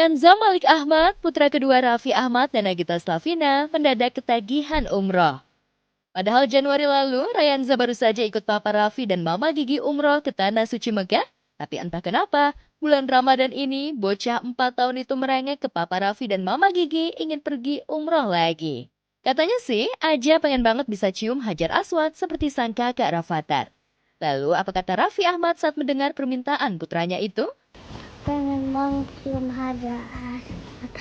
Rayanza Malik Ahmad, putra kedua Raffi Ahmad dan Nagita Slavina, mendadak ketagihan umroh. Padahal Januari lalu, Rayanza baru saja ikut Papa Raffi dan Mama Gigi umroh ke Tanah Suci Mekah. Tapi entah kenapa, bulan Ramadan ini, bocah 4 tahun itu merengek ke Papa Raffi dan Mama Gigi ingin pergi umroh lagi. Katanya sih, Aja pengen banget bisa cium Hajar Aswad seperti sang kakak Rafathar. Lalu, apa kata Raffi Ahmad saat mendengar permintaan putranya itu? Pengen banget cium Hajar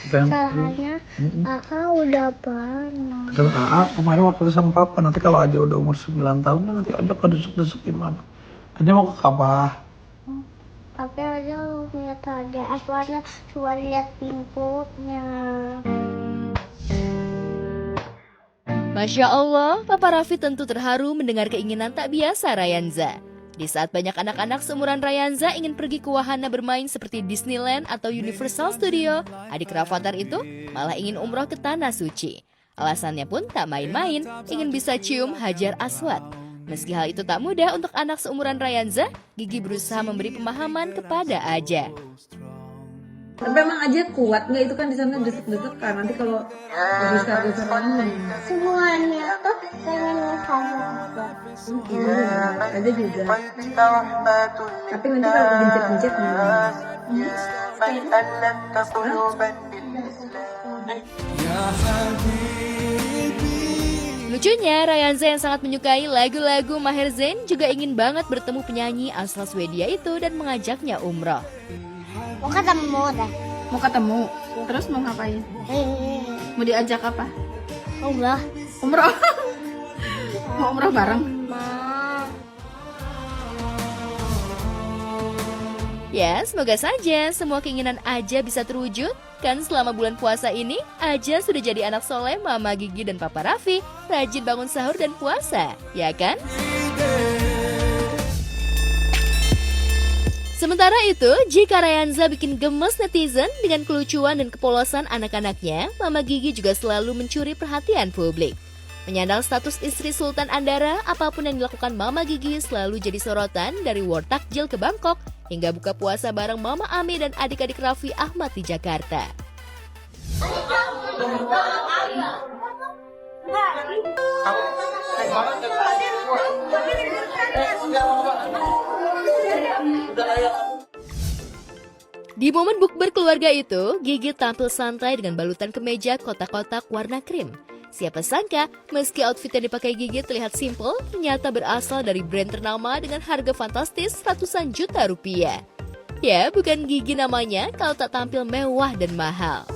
Dan Soalnya kakak udah pernah. dan kemarin waktu itu sama papa, nanti kalau aja udah umur 9 tahun nanti aja ke desuk-desuk gimana? Aja mau ke Ka'bah. Tapi aja lihat Hajar Aswadnya cuma lihat pintunya. Masya Allah, Papa Raffi tentu terharu mendengar keinginan tak biasa Rayanza. Di saat banyak anak-anak seumuran Rayanza ingin pergi ke wahana bermain seperti Disneyland atau Universal Studio, adik Rafathar itu malah ingin umroh ke Tanah Suci. Alasannya pun tak main-main, ingin bisa cium Hajar Aswad. Meski hal itu tak mudah untuk anak seumuran Rayanza, Gigi berusaha memberi pemahaman kepada Aja. Tapi emang aja kuat nggak itu kan di sana desek-desek kan nanti kalau besar-besar Semuanya tuh pengen Hajar Aswad. aja juga. Tapi nanti kalau gencet-gencet Lucunya, Rayanza yang sangat menyukai lagu-lagu Maher Zain juga ingin banget bertemu penyanyi asal Swedia itu dan mengajaknya umroh. Mau ketemu dah. mau ketemu, terus mau ngapain? Mau diajak apa? Umrah. Umroh. Mau umroh bareng? Ya, semoga saja semua keinginan Aja bisa terwujud. Kan selama bulan puasa ini, Aja sudah jadi anak soleh Mama Gigi dan Papa Raffi, rajin bangun sahur dan puasa, ya kan? Sementara itu, jika Rayanza bikin gemes netizen dengan kelucuan dan kepolosan anak-anaknya, Mama Gigi juga selalu mencuri perhatian publik. Menyandang status istri Sultan Andara, apapun yang dilakukan Mama Gigi selalu jadi sorotan dari World Takjil ke Bangkok, hingga buka puasa bareng Mama Ami dan adik-adik Raffi Ahmad di Jakarta. Di momen bukber keluarga itu, Gigi tampil santai dengan balutan kemeja kotak-kotak warna krim. Siapa sangka, meski outfit yang dipakai Gigi terlihat simpel, ternyata berasal dari brand ternama dengan harga fantastis ratusan juta rupiah. Ya, bukan Gigi namanya kalau tak tampil mewah dan mahal.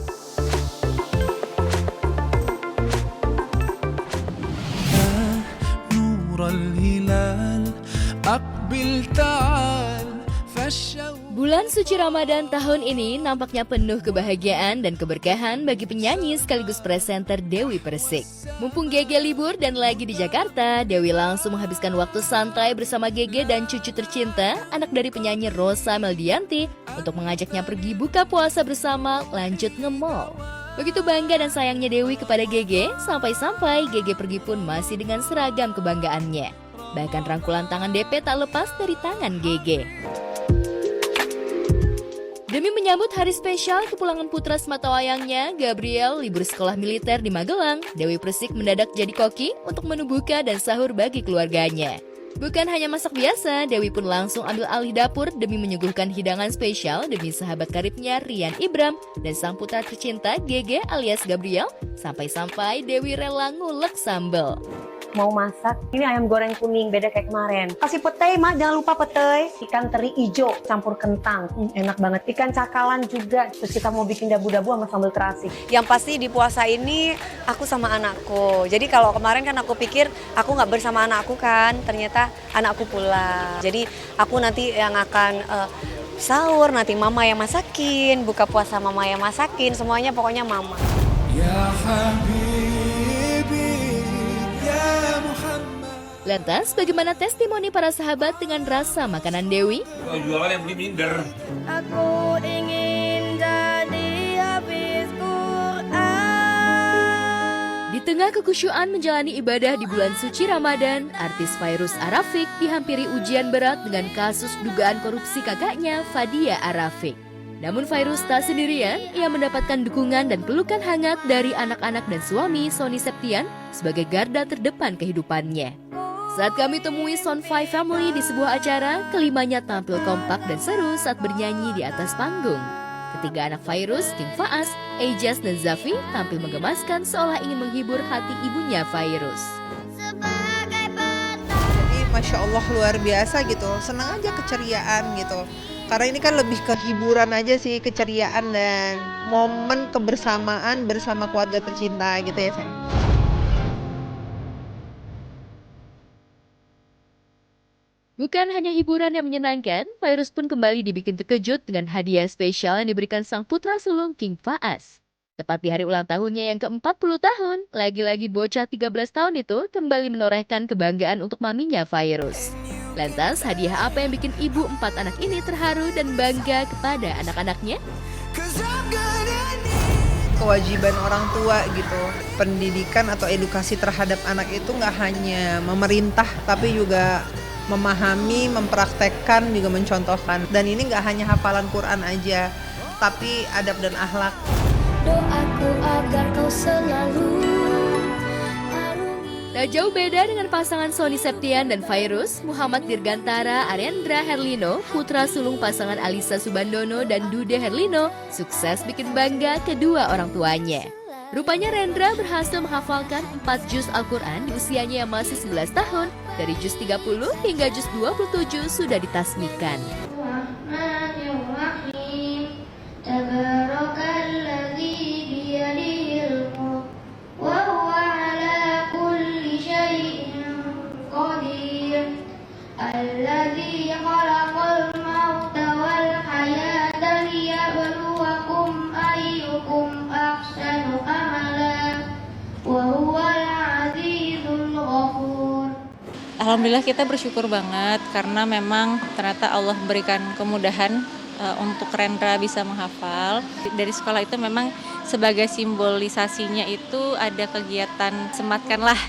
Bulan suci Ramadan tahun ini nampaknya penuh kebahagiaan dan keberkahan bagi penyanyi sekaligus presenter Dewi Persik. Mumpung Gege libur dan lagi di Jakarta, Dewi langsung menghabiskan waktu santai bersama Gege dan cucu tercinta, anak dari penyanyi Rosa Meldianti, untuk mengajaknya pergi buka puasa bersama lanjut nge-mall. Begitu bangga dan sayangnya Dewi kepada Gege, sampai-sampai Gege pergi pun masih dengan seragam kebanggaannya. Bahkan rangkulan tangan DP tak lepas dari tangan Gege. Demi menyambut hari spesial kepulangan putra sematawayangnya, Gabriel, libur sekolah militer di Magelang, Dewi Persik mendadak jadi koki untuk menu buka dan sahur bagi keluarganya. Bukan hanya masak biasa, Dewi pun langsung ambil alih dapur demi menyuguhkan hidangan spesial demi sahabat karibnya Rian Ibram dan sang putra tercinta Gege alias Gabriel, sampai-sampai Dewi rela ngulek sambal. Mau masak, ini ayam goreng kuning, beda kayak kemarin. Kasih petai, Mak, jangan lupa petai. Ikan teri ijo, campur kentang, enak banget. Ikan cakalan juga, terus kita mau bikin dabu-dabu sama sambal terasi. Yang pasti di puasa ini aku sama anakku. Jadi kalau kemarin kan aku pikir aku nggak bersama anakku kan, ternyata anakku pulang. Jadi aku nanti yang akan sahur, nanti mama yang masakin, buka puasa mama yang masakin, semuanya pokoknya mama. Ya Lantas, bagaimana testimoni para sahabat dengan rasa makanan Dewi? Jualan yang beli minder. Aku ingin jadi hafiz Quran. Di tengah kekhusyuan menjalani ibadah di bulan suci Ramadan, artis Fairuz Arafik dihampiri ujian berat dengan kasus dugaan korupsi kakaknya Fadia Arafik. Namun Fairuz tak sendirian, ia mendapatkan dukungan dan pelukan hangat dari anak-anak dan suami Sony Septian sebagai garda terdepan kehidupannya. Saat kami temui Son 5 Family di sebuah acara, kelimanya tampil kompak dan seru saat bernyanyi di atas panggung. Ketiga anak Fairuz, King Faas, Ejas, dan Zafi tampil menggemaskan seolah ingin menghibur hati ibunya Fairuz. Jadi Masya Allah luar biasa gitu, senang aja keceriaan gitu. Karena ini kan lebih ke hiburan aja sih, keceriaan dan momen kebersamaan bersama keluarga tercinta gitu ya sayang. Bukan hanya hiburan yang menyenangkan, Fairuz pun kembali dibikin terkejut dengan hadiah spesial yang diberikan sang putra sulung King Faas. Tepat di hari ulang tahunnya yang ke-40 tahun, lagi-lagi bocah 13 tahun itu kembali menorehkan kebanggaan untuk maminya Fairuz. Lantas, hadiah apa yang bikin ibu 4 anak ini terharu dan bangga kepada anak-anaknya? Kewajiban orang tua gitu, pendidikan atau edukasi terhadap anak itu nggak hanya memerintah, tapi juga memahami, mempraktekkan, juga mencontohkan. Dan ini nggak hanya hafalan Quran aja, tapi adab dan akhlak. Doaku agar kau selalu Tak jauh beda dengan pasangan Sony Septian dan Fairuz, Muhammad Dirgantara Arendra Herlino, putra sulung pasangan Alisa Subandono dan Dude Herlino, sukses bikin bangga kedua orang tuanya. Rupanya Rendra berhasil menghafalkan 4 juz Al-Quran di usianya yang masih 11 tahun. Dari juz 30 hingga juz 27 sudah ditasmikan. Alhamdulillah kita bersyukur banget karena memang ternyata Allah berikan kemudahan untuk Rendra bisa menghafal. Dari sekolah itu memang sebagai simbolisasinya itu ada kegiatan sematkanlah.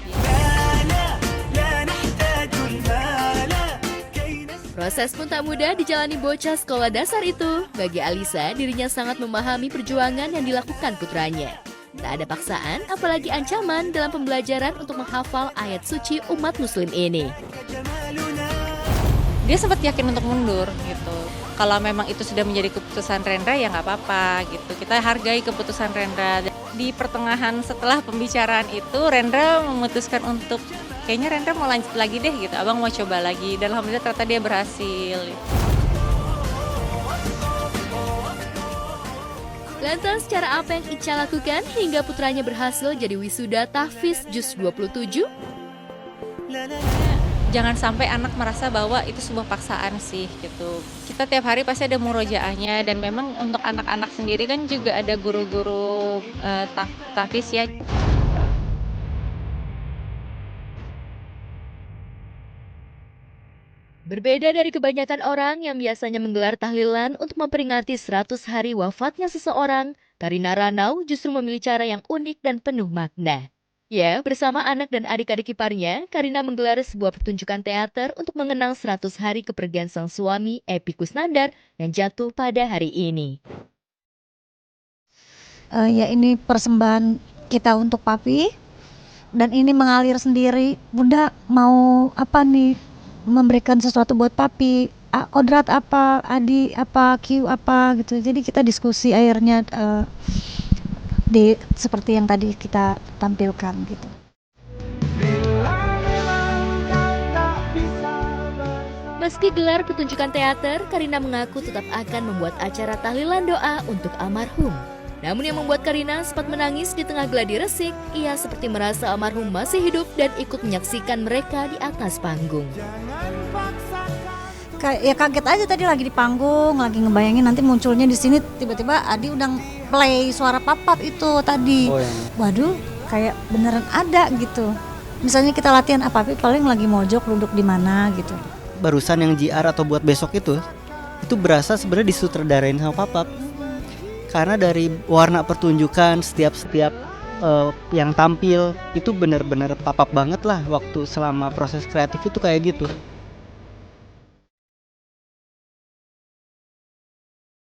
Proses pun tak mudah dijalani bocah sekolah dasar itu. Bagi Alisa, dirinya sangat memahami perjuangan yang dilakukan putranya. Tak ada paksaan, apalagi ancaman dalam pembelajaran untuk menghafal ayat suci umat muslim ini. Dia sempat yakin untuk mundur gitu. Kalau memang itu sudah menjadi keputusan Rendra ya nggak apa-apa gitu. Kita hargai keputusan Rendra. Di pertengahan setelah pembicaraan itu Rendra memutuskan untuk kayaknya Rendra mau lanjut lagi deh gitu. Abang mau coba lagi dan alhamdulillah ternyata dia berhasil. Lantas cara apa yang Ica lakukan hingga putranya berhasil jadi wisuda tahfiz juz 27? Jangan sampai anak merasa bahwa itu sebuah paksaan sih gitu. Kita tiap hari pasti ada murojaahnya dan memang untuk anak-anak sendiri kan juga ada guru-guru tahfiz ya. Berbeda dari kebanyakan orang yang biasanya menggelar tahlilan untuk memperingati 100 hari wafatnya seseorang, Karina Ranau justru memilih cara yang unik dan penuh makna. Ya, bersama anak dan adik-adik iparnya, Karina menggelar sebuah pertunjukan teater untuk mengenang 100 hari kepergian sang suami, Epy Kusnandar, yang jatuh pada hari ini. Ya ini persembahan kita untuk Papi, dan ini mengalir sendiri. Bunda mau apa nih? Memberikan sesuatu buat Papi, kodrat apa, Adi apa, Q apa gitu. Jadi kita diskusi akhirnya seperti yang tadi kita tampilkan gitu. Meski gelar pertunjukan teater, Karina mengaku tetap akan membuat acara tahlilan doa untuk almarhum. Namun yang membuat Karina sempat menangis di tengah gladi resik, ia seperti merasa almarhum masih hidup dan ikut menyaksikan mereka di atas panggung. Ya kaget aja tadi lagi di panggung, lagi ngebayangin nanti munculnya di sini tiba-tiba Adi udah play suara papap itu tadi. Waduh, kayak beneran ada gitu. Misalnya kita latihan apa paling lagi mojok duduk di mana gitu. Barusan yang JR atau buat besok itu berasa sebenarnya disutradarain sama papap. Karena dari warna pertunjukan setiap yang tampil itu benar-benar papap banget lah waktu selama proses kreatif itu kayak gitu.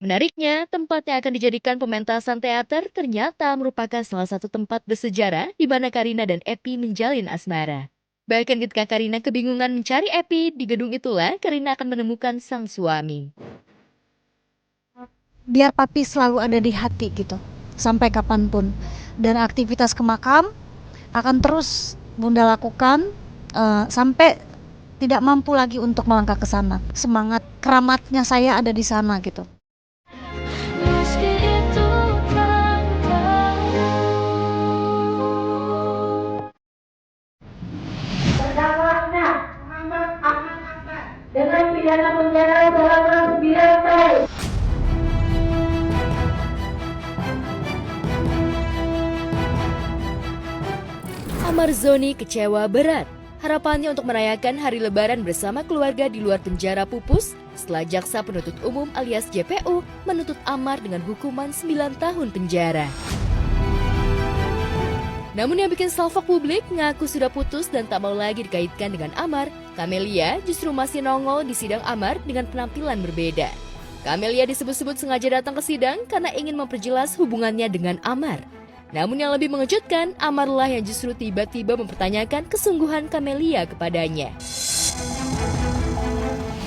Menariknya, tempat yang akan dijadikan pementasan teater ternyata merupakan salah satu tempat bersejarah di mana Karina dan Epi menjalin asmara. Bahkan ketika Karina kebingungan mencari Epi, di gedung itulah Karina akan menemukan sang suami. Biar papi selalu ada di hati gitu, sampai kapanpun. Dan aktivitas ke makam akan terus Bunda lakukan sampai tidak mampu lagi untuk melangkah ke sana. Semangat keramatnya saya ada di sana gitu. Meski itu tak tahu. Terdakwanya Muhammad Ahmad dengan pidana penjara selama 9 tahun. Amar Zoni kecewa berat. Harapannya untuk merayakan hari lebaran bersama keluarga di luar penjara pupus setelah Jaksa Penuntut Umum alias JPU menuntut Amar dengan hukuman 9 tahun penjara. Namun yang bikin salfok publik ngaku sudah putus dan tak mau lagi dikaitkan dengan Amar, Camelia justru masih nongol di sidang Amar dengan penampilan berbeda. Camelia disebut-sebut sengaja datang ke sidang karena ingin memperjelas hubungannya dengan Amar. Namun yang lebih mengejutkan, Amarlah yang justru tiba-tiba mempertanyakan kesungguhan Camelia kepadanya.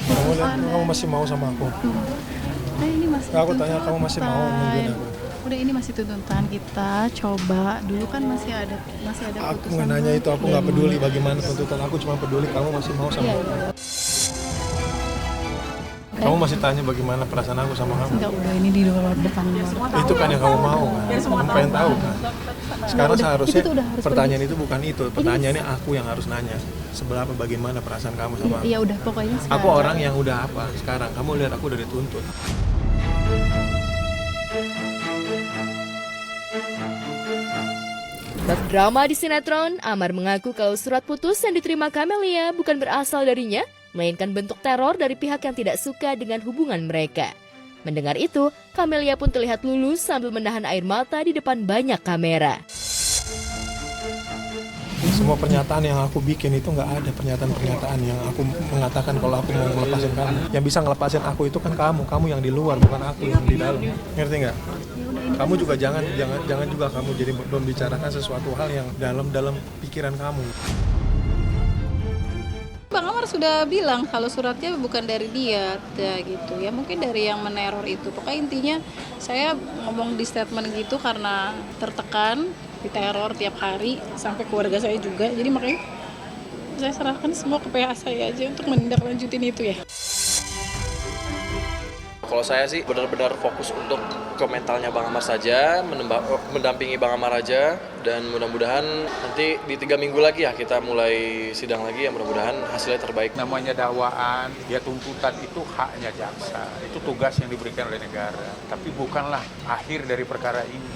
Kamu lihat kamu masih mau sama aku? Ini masih Aku tanya kamu masih mau nungguin aku? Udah, ini masih tuntutan kita, coba dulu kan masih ada Aku nggak nanya itu, aku nggak peduli bagaimana tuntutan, aku cuma peduli kamu masih mau sama aku. Kamu masih tanya bagaimana perasaan aku sama kamu? Enggak, udah ini di luar depan luar. Itu kan yang kamu mau kan? Kamu pengen tahu kan? Sekarang seharusnya pertanyaan itu bukan itu, pertanyaannya aku yang harus nanya. Seberapa bagaimana perasaan kamu sama aku? Iya udah, pokoknya sekarang. Aku orang yang udah apa sekarang, kamu lihat aku udah dituntut. Bak drama di sinetron, Amar mengaku kalau surat putus yang diterima Camelia bukan berasal darinya, melainkan bentuk teror dari pihak yang tidak suka dengan hubungan mereka. Mendengar itu, Camelia pun terlihat lulus sambil menahan air mata di depan banyak kamera. Semua pernyataan yang aku bikin itu nggak ada pernyataan-pernyataan yang aku mengatakan kalau aku mau ngelepasin kamu. Yang bisa ngelepasin aku itu kan kamu yang di luar, bukan aku yang di dalam. Ngerti nggak? Kamu juga jangan juga kamu jadi membicarakan sesuatu hal yang dalam pikiran kamu. Bang Amar sudah bilang kalau suratnya bukan dari dia, ya gitu ya, mungkin dari yang meneror itu. Pokoknya intinya saya ngomong di statement gitu karena tertekan, diteror tiap hari sampai keluarga saya juga. Jadi makanya saya serahkan semua ke PH saya aja untuk menindaklanjutin itu ya. Kalau saya sih benar-benar fokus untuk ke mentalnya Bang Amar saja, mendampingi Bang Amar aja, dan mudah-mudahan nanti di 3 minggu lagi ya kita mulai sidang lagi ya, mudah-mudahan hasilnya terbaik. Namanya dakwaan, ya tuntutan itu haknya jaksa, itu tugas yang diberikan oleh negara, tapi bukanlah akhir dari perkara ini.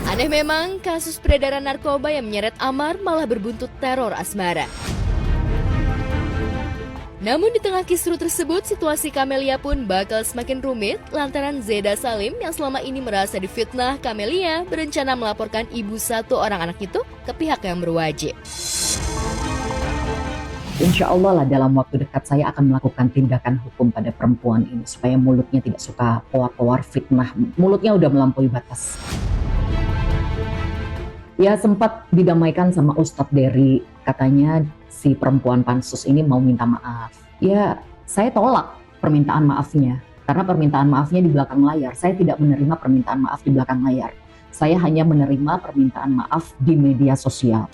Aneh memang, kasus peredaran narkoba yang menyeret Amar malah berbuntut teror asmara. Namun di tengah kisru tersebut, situasi Camelia pun bakal semakin rumit lantaran Zeda Salim yang selama ini merasa difitnah Camelia berencana melaporkan ibu satu orang anak itu ke pihak yang berwajib. Insya Allah lah dalam waktu dekat saya akan melakukan tindakan hukum pada perempuan ini supaya mulutnya tidak suka powar-powar fitnah. Mulutnya udah melampaui batas. Ya sempat didamaikan sama Ustadz Dery, katanya si perempuan pansus ini mau minta maaf. Ya saya tolak permintaan maafnya, karena permintaan maafnya di belakang layar. Saya tidak menerima permintaan maaf di belakang layar. Saya hanya menerima permintaan maaf di media sosial.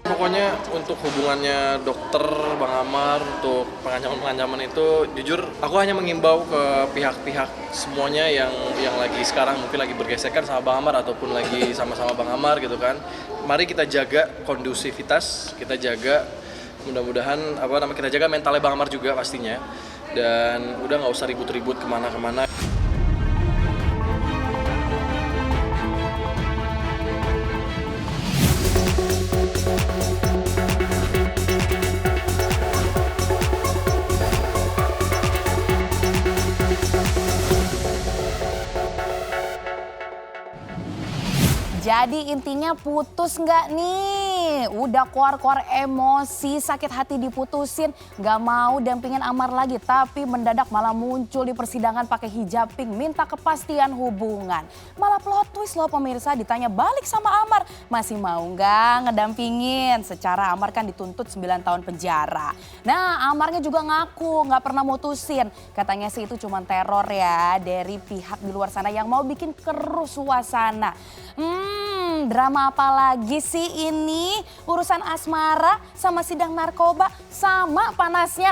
Pokoknya untuk hubungannya dokter Bang Amar, untuk pengancaman-pengancaman itu jujur aku hanya mengimbau ke pihak-pihak semuanya yang lagi sekarang mungkin lagi bergesekan sama Bang Amar ataupun lagi sama-sama Bang Amar gitu kan. Mari kita jaga kondusivitas, kita jaga mudah-mudahan kita jaga mentalnya Bang Amar juga pastinya. Dan udah nggak usah ribut-ribut kemana-kemana. Jadi intinya putus nggak nih? nih udah keluar-keluar emosi, sakit hati diputusin, gak mau dampingin Amar lagi. Tapi mendadak malah muncul di persidangan pakai hijab pink, minta kepastian hubungan. Malah plot twist loh pemirsa, ditanya balik sama Amar, masih mau gak ngedampingin? Secara Amar kan dituntut 9 tahun penjara. Nah Amarnya juga ngaku gak pernah mutusin. Katanya sih itu cuma teror ya dari pihak di luar sana yang mau bikin keruh suasana. Drama apa lagi sih ini? Urusan asmara sama sidang narkoba sama panasnya.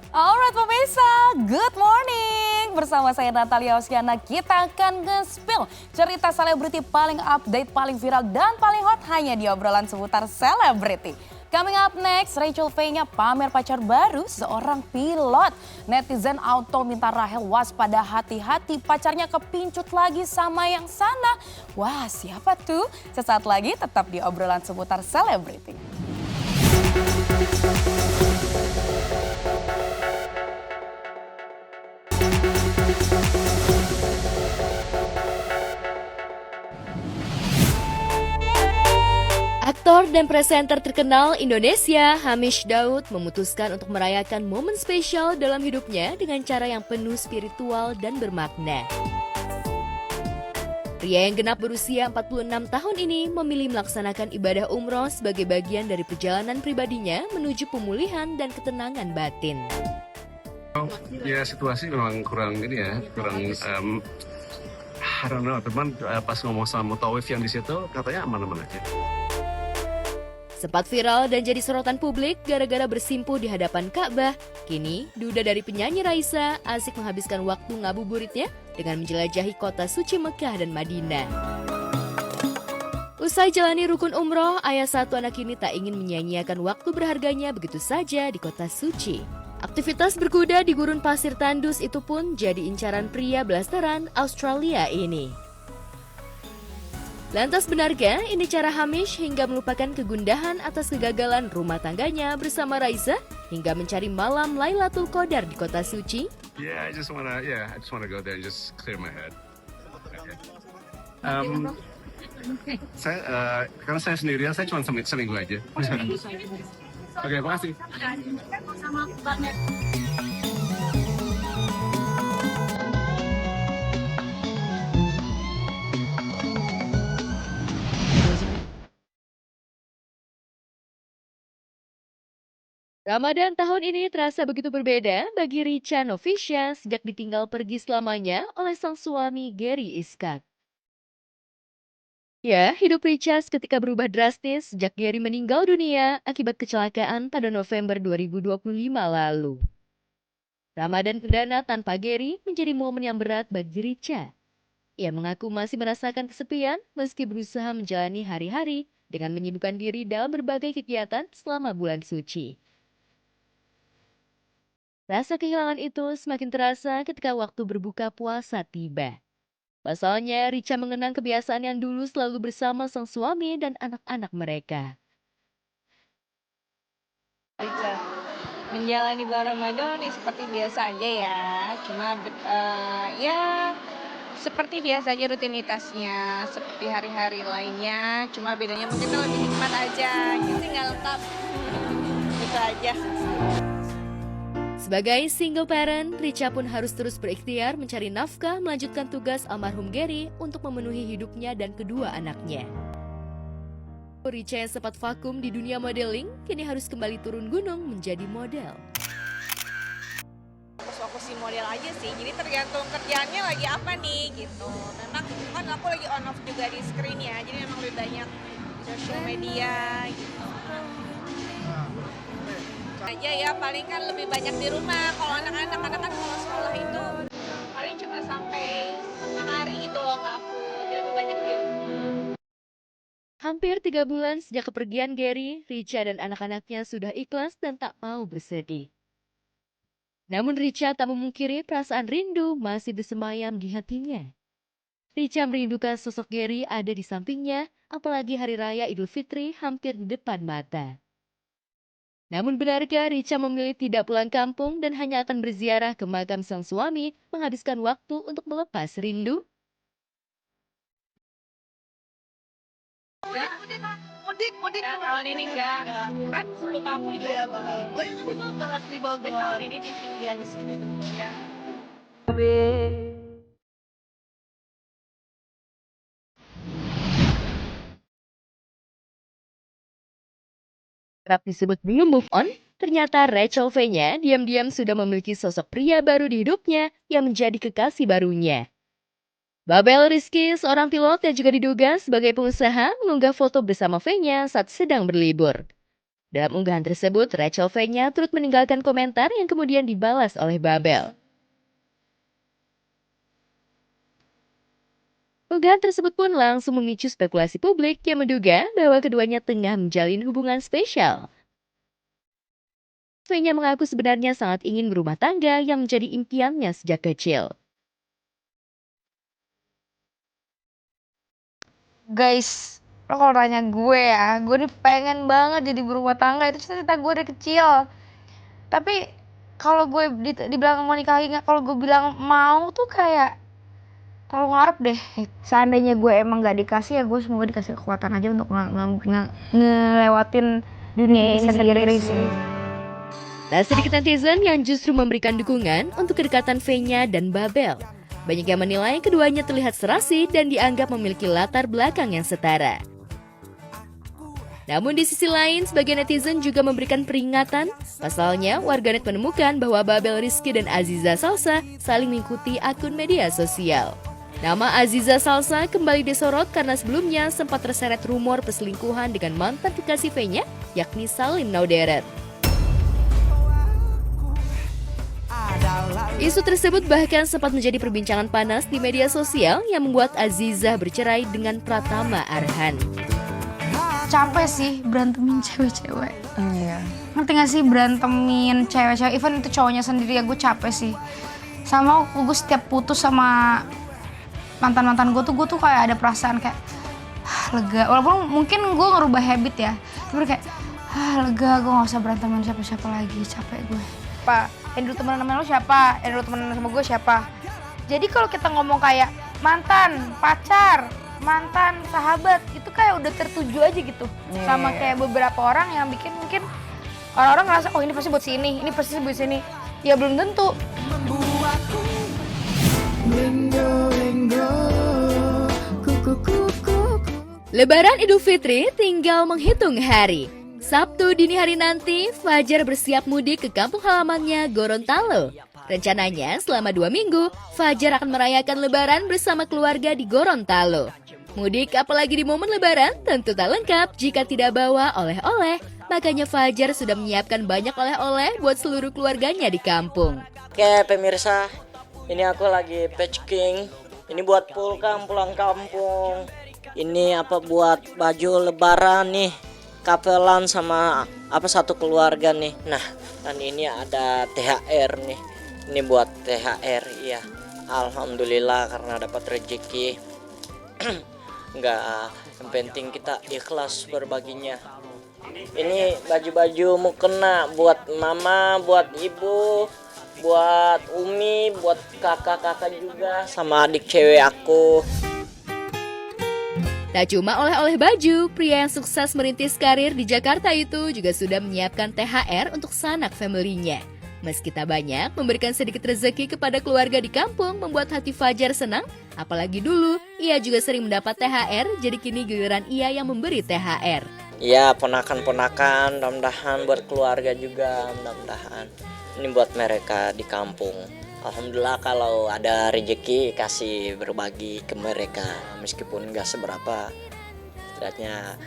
Alright pemirsa, good morning. Bersama saya Natalia Oskiana, kita akan nge-spill cerita selebriti paling update, paling viral dan paling hot hanya di obrolan seputar selebriti. Coming up next, Rachel V-nya pamer pacar baru seorang pilot. Netizen auto minta Rahel waspada, hati-hati pacarnya kepincut lagi sama yang sana. Wah, siapa tuh? Sesaat lagi tetap di obrolan seputar selebriti. Aktor dan presenter terkenal Indonesia, Hamish Daud, memutuskan untuk merayakan momen spesial dalam hidupnya dengan cara yang penuh spiritual dan bermakna. Pria yang genap berusia 46 tahun ini memilih melaksanakan ibadah umroh sebagai bagian dari perjalanan pribadinya menuju pemulihan dan ketenangan batin. Ya situasi memang kurang ini ya, kurang I don't know, teman pas ngomong sama Mutawif yang di situ katanya aman-aman aja. Sempat viral dan jadi sorotan publik gara-gara bersimpuh di hadapan Ka'bah. Kini, duda dari penyanyi Raisa asik menghabiskan waktu ngabuburitnya dengan menjelajahi kota suci Mekah dan Madinah. Usai jalani rukun umroh, ayah satu anak ini tak ingin menyia-nyiakan waktu berharganya begitu saja di kota suci. Aktivitas berkuda di gurun pasir tandus itu pun jadi incaran pria blasteran Australia ini. Lantas benarkah ini cara Hamish hingga melupakan kegundahan atas kegagalan rumah tangganya bersama Raisa hingga mencari malam Lailatul Qadar di kota suci? I just wanna go there and just clear my head. Okay. Karena saya sendirian, saya cuma seminggu aja. Oke, makasih. Ramadan tahun ini terasa begitu berbeda bagi Richa Novisha sejak ditinggal pergi selamanya oleh sang suami Gary Iskak. Ya, hidup Richa seketika berubah drastis sejak Gary meninggal dunia akibat kecelakaan pada November 2025 lalu. Ramadan perdana tanpa Gary menjadi momen yang berat bagi Richa. Ia mengaku masih merasakan kesepian meski berusaha menjalani hari-hari dengan menyibukkan diri dalam berbagai kegiatan selama bulan suci. Rasa kehilangan itu semakin terasa ketika waktu berbuka puasa tiba. Pasalnya, Richa mengenang kebiasaan yang dulu selalu bersama sang suami dan anak-anak mereka. Richa, menjalani bulan Ramadan seperti biasa aja ya. Cuma ya seperti biasa aja rutinitasnya, seperti hari-hari lainnya. Cuma bedanya mungkin lebih nikmat aja. Gitu nggak lengkap. Itu aja. Sebagai single parent, Richa pun harus terus berikhtiar mencari nafkah melanjutkan tugas almarhum Gary untuk memenuhi hidupnya dan kedua anaknya. Richa yang sempat vakum di dunia modeling, kini harus kembali turun gunung menjadi model. Fokus di model aja sih, jadi tergantung kerjaannya lagi apa nih gitu. Memang kan aku lagi on off juga di screen ya, jadi memang lebih banyak di sosial media gitu. Aja ya paling kan lebih banyak di rumah. Kalau anak-anak kan kalau sekolah itu paling cuma sampai setengah hari gitu loh aku. Jadi lebih banyak di rumah. Hampir 3 bulan sejak kepergian Gary, Richa dan anak-anaknya sudah ikhlas dan tak mau bersedih. Namun Richa tak memungkiri perasaan rindu masih bersemayam di hatinya. Richa merindukan sosok Gary ada di sampingnya, apalagi Hari Raya Idul Fitri hampir di depan mata. Namun benarkah Richa memilih tidak pulang kampung dan hanya akan berziarah ke makam sang suami, menghabiskan waktu untuk melepas rindu? Mudik tahun ini enggak. Kan suruh kamu juga gue mau banget di Bogor ini tinggal di sini ya. Kerap disebut belum move on, ternyata Rachel V-nya diam-diam sudah memiliki sosok pria baru di hidupnya yang menjadi kekasih barunya. Babel Rizky, seorang pilot yang juga diduga sebagai pengusaha, mengunggah foto bersama V-nya saat sedang berlibur. Dalam unggahan tersebut, Rachel V-nya turut meninggalkan komentar yang kemudian dibalas oleh Babel. Unggahan tersebut pun langsung memicu spekulasi publik yang menduga bahwa keduanya tengah menjalin hubungan spesial. V-nya mengaku sebenarnya sangat ingin berumah tangga yang menjadi impiannya sejak kecil. Guys, lo kalau tanya gue ya, gue nih pengen banget jadi berumah tangga, itu cerita gue dari kecil. Tapi kalau gue dibilang mau nikahin nggak, kalau gue bilang mau tuh kayak terlalu ngarep deh. Seandainya gue emang gak dikasih ya gue semoga dikasih kekuatan aja untuk ngelewatin dunia ini sendiri sih. Tak sedikit netizen yang justru memberikan dukungan untuk kedekatan V-nya dan Babel. Banyak yang menilai keduanya terlihat serasi dan dianggap memiliki latar belakang yang setara. Namun di sisi lain, sebagian netizen juga memberikan peringatan. Pasalnya, warganet menemukan bahwa Babel Rizky dan Aziza Salsa saling mengikuti akun media sosial. Nama Aziza Salsa kembali disorot karena sebelumnya sempat terseret rumor perselingkuhan dengan mantan kekasih V-nya, yakni Salim Nauderet. Isu tersebut bahkan sempat menjadi perbincangan panas di media sosial yang membuat Aziza bercerai dengan Pratama Arhan. Capek sih berantemin cewek-cewek. Iya. Ngerti gak sih berantemin cewek-cewek, even itu cowoknya sendiri ya gue capek sih. Sama gue setiap putus sama mantan-mantan gue tuh kayak ada perasaan kayak lega. Walaupun mungkin gue ngerubah habit ya, tapi kayak lega, gue gak usah berantemin siapa-siapa lagi, capek gue. Pak, yang dulu temenan sama lo siapa? Yang dulu temenan sama gue siapa? Jadi kalau kita ngomong kayak mantan, pacar, mantan, sahabat, itu kayak udah tertuju aja gitu. Sama kayak beberapa orang yang bikin mungkin orang-orang ngerasa oh ini pasti buat sini, ini pasti buat sini. Ya belum tentu. Lebaran Idul Fitri tinggal menghitung hari. Sabtu dini hari nanti, Fajar bersiap mudik ke kampung halamannya Gorontalo. Rencananya selama 2 minggu, Fajar akan merayakan Lebaran bersama keluarga di Gorontalo. Mudik apalagi di momen Lebaran tentu tak lengkap jika tidak bawa oleh-oleh. Makanya Fajar sudah menyiapkan banyak oleh-oleh buat seluruh keluarganya di kampung. Oke pemirsa, ini aku lagi packing. Ini buat pulang kampung. Ini apa buat baju Lebaran nih. Kapelan sama satu keluarga nih. Nah, dan ini ada THR nih. Ini buat THR ya. Alhamdulillah karena dapat rezeki. Enggak, yang penting kita ikhlas berbaginya. Ini baju-baju mukena buat mama, buat ibu, buat Umi, buat kakak-kakak juga sama adik cewek aku. Tak cuma oleh-oleh baju, pria yang sukses merintis karir di Jakarta itu juga sudah menyiapkan THR untuk sanak family-nya. Meski tak banyak, memberikan sedikit rezeki kepada keluarga di kampung membuat hati Fajar senang. Apalagi dulu, ia juga sering mendapat THR, jadi kini giliran ia yang memberi THR. Ya, ponakan-ponakan, mudah-mudahan buat keluarga juga, mudah-mudahan. Ini buat mereka di kampung. Alhamdulillah kalau ada rezeki kasih berbagi ke mereka meskipun nggak seberapa, setidaknya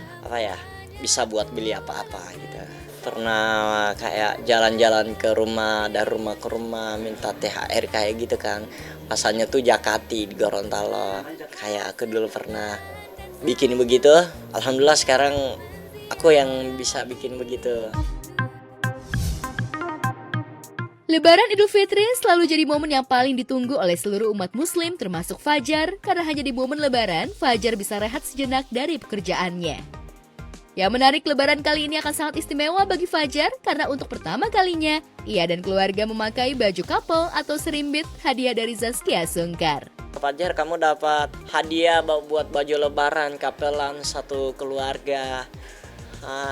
bisa buat beli apa-apa gitu. Pernah kayak jalan-jalan ke rumah dari rumah ke rumah minta THR kayak gitu kan, pasalnya tuh Jakati di Gorontalo. Kayak aku dulu pernah bikin begitu, alhamdulillah sekarang aku yang bisa bikin begitu. Lebaran Idul Fitri selalu jadi momen yang paling ditunggu oleh seluruh umat muslim termasuk Fajar, karena hanya di momen Lebaran, Fajar bisa rehat sejenak dari pekerjaannya. Yang menarik, Lebaran kali ini akan sangat istimewa bagi Fajar karena untuk pertama kalinya, ia dan keluarga memakai baju couple atau serimbit hadiah dari Zaskia Sungkar. Fajar, kamu dapat hadiah buat baju lebaran kapelan satu keluarga.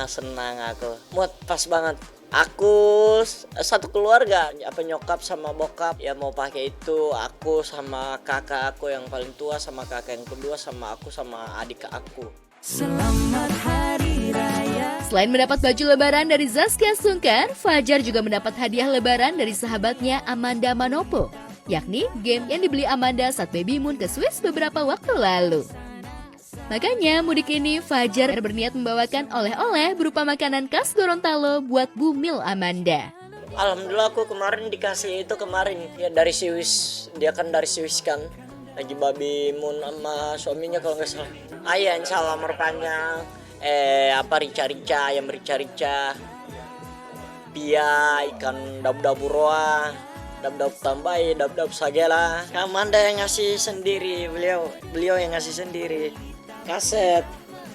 Senang aku. Mood pas banget. Aku satu keluarga, nyokap sama bokap ya mau pakai itu. Aku sama kakak aku yang paling tua, sama kakak yang kedua, sama aku sama adik aku. Selamat Hari Raya. Selain mendapat baju lebaran dari Zaskia Sungkar, Fajar juga mendapat hadiah lebaran dari sahabatnya Amanda Manopo, yakni game yang dibeli Amanda saat Baby Moon ke Swiss beberapa waktu lalu. Makanya mudik ini Fajar berniat membawakan oleh-oleh berupa makanan khas Gorontalo buat Bumil Amanda. Alhamdulillah aku kemarin dikasih itu ya dari Swiss. Dia kan dari Swiss kan. Lagi Baby Moon sama suaminya kalau nggak salah. Iya, insya Allah merpanjang. Rica-rica, ayam rica-rica. Pia, ikan dab-dab roa, dab-dab tambai, dab-dab sagela. Amanda yang ngasih sendiri, beliau yang ngasih sendiri. Kaset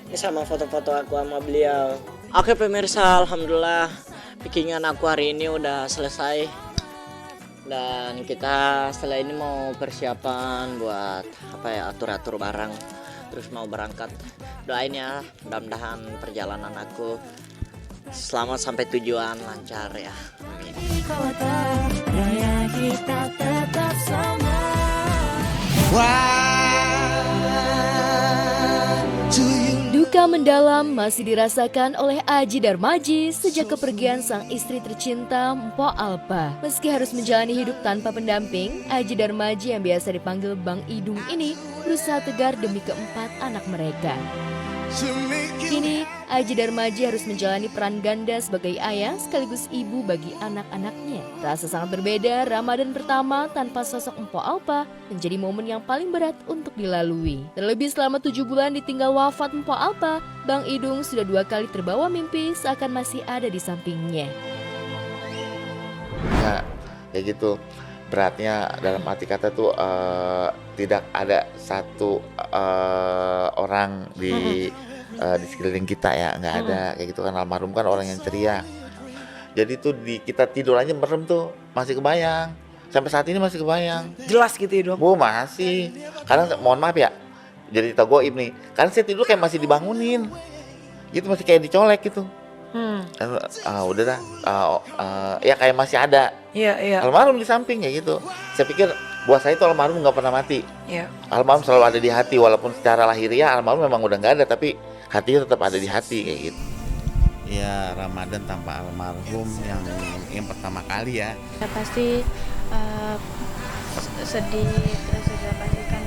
ini sama foto-foto aku sama beliau. Oke pemirsa, alhamdulillah packingan aku hari ini udah selesai dan kita setelah ini mau persiapan buat atur-atur barang terus mau berangkat. Doain ya, mudah-mudahan perjalanan aku selamat sampai tujuan, lancar ya. Amin. Duka mendalam masih dirasakan oleh Aji Darmaji sejak kepergian sang istri tercinta Mpok Alpa. Meski harus menjalani hidup tanpa pendamping, Aji Darmaji yang biasa dipanggil Bang Idung ini berusaha tegar demi keempat anak mereka. Kini, Aji Darmaji harus menjalani peran ganda sebagai ayah sekaligus ibu bagi anak-anaknya. Rasa sangat berbeda, Ramadan pertama tanpa sosok Mpok Alpa menjadi momen yang paling berat untuk dilalui. Terlebih selama 7 bulan ditinggal wafat Mpok Alpa, Bang Idung sudah 2 kali terbawa mimpi seakan masih ada di sampingnya. Ya, kayak gitu. Beratnya dalam arti kata tuh tidak ada satu orang di sekeliling kita ya, nggak ada kayak gitu kan. Almarhum kan orang yang ceria, jadi tuh kita tidur aja merem tuh masih kebayang, sampai saat ini masih kebayang. Jelas gitu ya Dok? Bu masih, karena mohon maaf ya, jadi tagoib nih, karena saya tidur kayak masih dibangunin, gitu masih kayak dicolek gitu. Udah dah, ya kayak masih ada. Iya. Almarhum di samping kayak gitu. Saya pikir buat saya itu almarhum nggak pernah mati. Iya. Almarhum selalu ada di hati, walaupun secara lahiriah almarhum memang udah nggak ada, tapi hatinya tetap ada di hati kayak gitu. Ya Ramadan tanpa almarhum yang pertama kali ya. Ya pasti sedih, terus juga pasti kan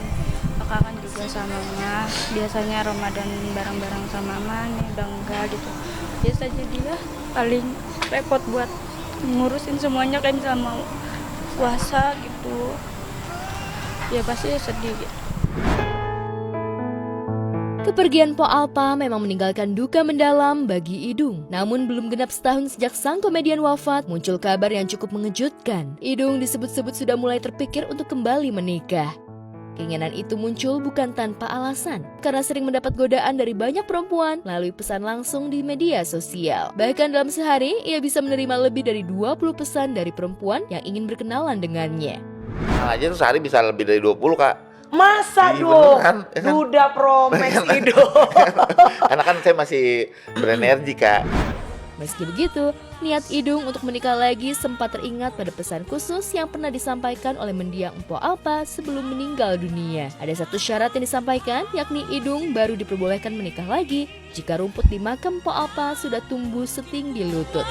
kangen juga sama mama. Biasanya Ramadan bareng-bareng sama mama, nih udah enggak gitu. Biasa jadilah paling repot buat ngurusin semuanya kan sama puasa gitu. Ya pasti sedih gitu. Kepergian Po Alpa memang meninggalkan duka mendalam bagi Idung. Namun belum genap setahun sejak sang komedian wafat, muncul kabar yang cukup mengejutkan. Idung disebut-sebut sudah mulai terpikir untuk kembali menikah. Keinginan itu muncul bukan tanpa alasan, karena sering mendapat godaan dari banyak perempuan melalui pesan langsung di media sosial. Bahkan dalam sehari, ia bisa menerima lebih dari 20 pesan dari perempuan yang ingin berkenalan dengannya. Nah, aja tuh sehari bisa lebih dari 20 Kak. Masa dong? Kan? Duda Promax itu. Karena kan saya masih berenergi Kak. Meski begitu, niat Idung untuk menikah lagi sempat teringat pada pesan khusus yang pernah disampaikan oleh mendiang Mpok Alpa sebelum meninggal dunia. Ada satu syarat yang disampaikan, yakni Idung baru diperbolehkan menikah lagi jika rumput di makam Mpok Alpa sudah tumbuh setinggi lutut.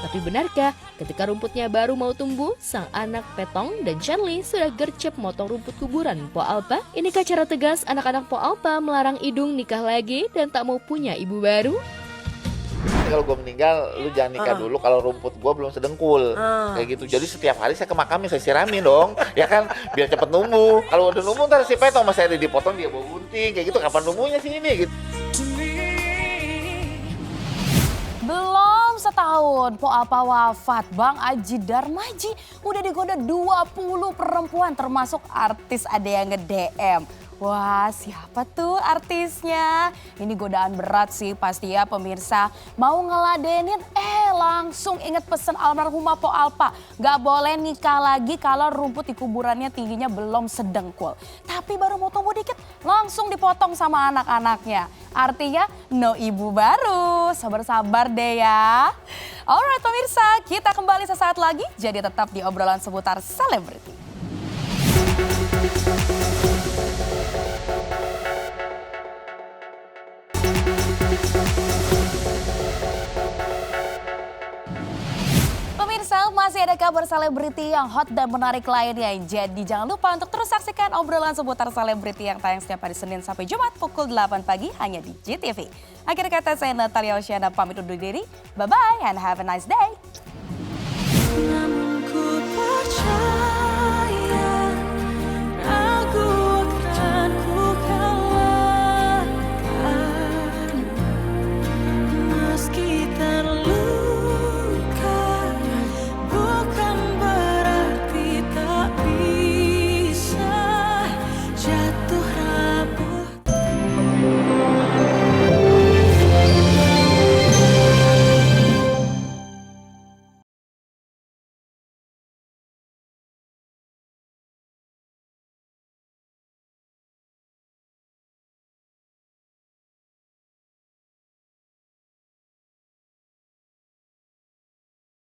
Tapi benarkah ketika rumputnya baru mau tumbuh, sang anak Petong dan Charlie sudah gercep motong rumput kuburan Mpok Alpa? Inikah cara tegas anak-anak Mpok Alpa melarang Idung nikah lagi dan tak mau punya ibu baru? Kalau gue meninggal, lu jangan nikah dulu kalau rumput gue belum sedengkul, kayak gitu. Jadi setiap hari saya ke makamnya saya siramin dong, ya kan, biar cepet numbuh. Kalau udah numbuh ntar si Petong masih ada dipotong dia bawa gunting, kayak gitu. Kapan numbuhnya sih ini? Gitu. Belum setahun Po Alpa wafat, Bang Aji Darmaji udah digoda 20 perempuan termasuk artis ada yang nge-DM. Wah, siapa tuh artisnya? Ini godaan berat sih pasti ya pemirsa. Mau ngeladenin, langsung inget pesen almarhumah Po Alpa. Gak boleh nikah lagi kalau rumput di kuburannya tingginya belum sedengkul. Tapi baru mau tumbuh dikit, langsung dipotong sama anak-anaknya. Artinya no ibu baru. Sabar-sabar deh ya. Alright pemirsa, kita kembali sesaat lagi. Jadi tetap di obrolan seputar selebriti. Pemirsa, masih ada kabar selebriti yang hot dan menarik lainnya. Jadi jangan lupa untuk terus saksikan obrolan seputar selebriti yang tayang setiap hari Senin sampai Jumat pukul 8 pagi hanya di GTV. Akhir kata saya Natalia Oceana pamit undur diri. Bye-bye and have a nice day.